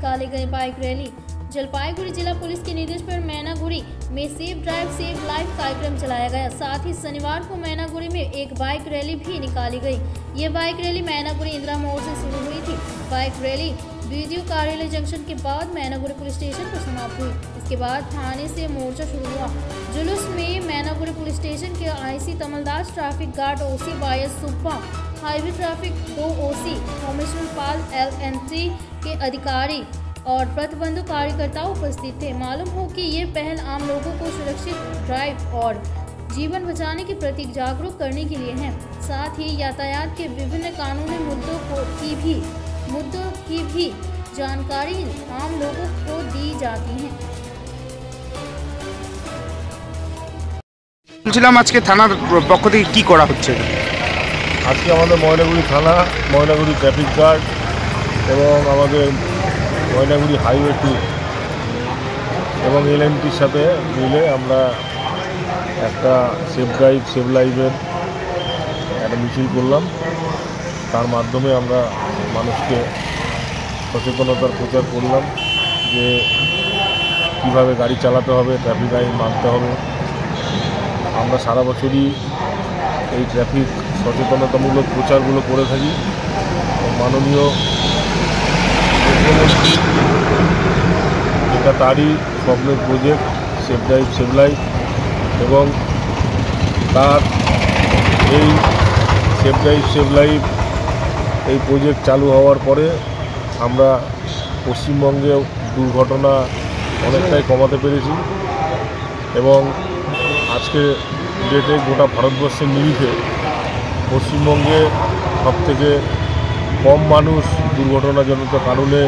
निकाले गए bike rally. Jalpaiguri जिला पुलिस के निर्देश पर मैनागुड़ी में सेफ ड्राइव सेव लाइफ कार्यक्रम चलाया गया। साथ ही शनिवार को मैनागुड़ी में एक बाइक रैली भी निकाली गई। ये बाइक रैली मैनागुड़ी इंदिरा मोड़ से शुरू हुई थी। बाइक रैली बीडीओ कार्यालय जंक्शन के बाद मैनागुड़ी पुलिस स्टेशन पर समाप्त हुई। इसके बाद थाने से मोर्चा शुरू हुआ। जुलूस में मैनागुड़ी पुलिस स्टेशन के आईसी तमलदास, ट्रैफिक गार्ड ओसी वाईएस सुब्बा, हाईवे ट्रैफिक 2 ओसी कमिश्नर पाल LNT के अधिकारी और प्रतिबंधक कार्यकर्ता उपस्थित थे। मालूम हो कि ये पहल आम लोगों को सुरक्षित ड्राइव और जीवन बचाने के प्रति जागरूक करने के लिए है। साथ ही यातायात के विभिन्न कानूनी मुद्दों की भी जानकारी आम लोगों को दी जाती है। বলছিলাম আজকে থানার পক্ষ থেকে কি করা হচ্ছে? আজকে আমাদের ময়নাগুড়ি থানা, ময়নাগুড়ি ট্রাফিক গার্ড এবং আমাদের ময়নাগুড়ি হাইওয়ে 2 এবং LNTর সাথে মিলে আমরা একটা সেফ ড্রাইভ সেভ লাইফের একটা মিছিল করলাম। তার মাধ্যমে আমরা মানুষকে সচেতনতার প্রচার করলাম যে কীভাবে গাড়ি চালাতে হবে, ট্রাফিক আইন মানতে হবে। আমরা সারা বছরই এই ট্রাফিক সচেতনতামূলক প্রচারগুলো করে থাকি। মাননীয় মুখ্যমন্ত্রী, এটা তারই স্বপ্নের project safe drive save life, এবং তার এই সেফ ড্রাইভ সেভ লাইফ এই প্রজেক্ট চালু হওয়ার পরে আমরা পশ্চিমবঙ্গে দুর্ঘটনা অনেকটাই কমাতে পেরেছি এবং আজকে ডেটে গোটা ভারতবর্ষের নিরিখে পশ্চিমবঙ্গে সবথেকে কম মানুষ দুর্ঘটনাজনিত কারণে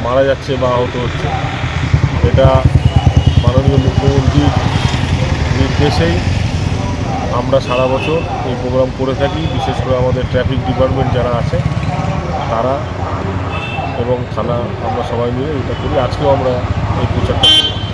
মারা যাচ্ছে বা আহত হচ্ছে। এটা মাননীয় মুখ্যমন্ত্রীর নির্দেশেই আমরা সারা বছর এই প্রোগ্রাম করে থাকি। বিশেষ করে আমাদের ট্রাফিক ডিপার্টমেন্ট যারা আছে তারা এবং থানা, আমরা সবাই মিলে এটা করি। আজকেও আমরা এই প্রচারটা করি।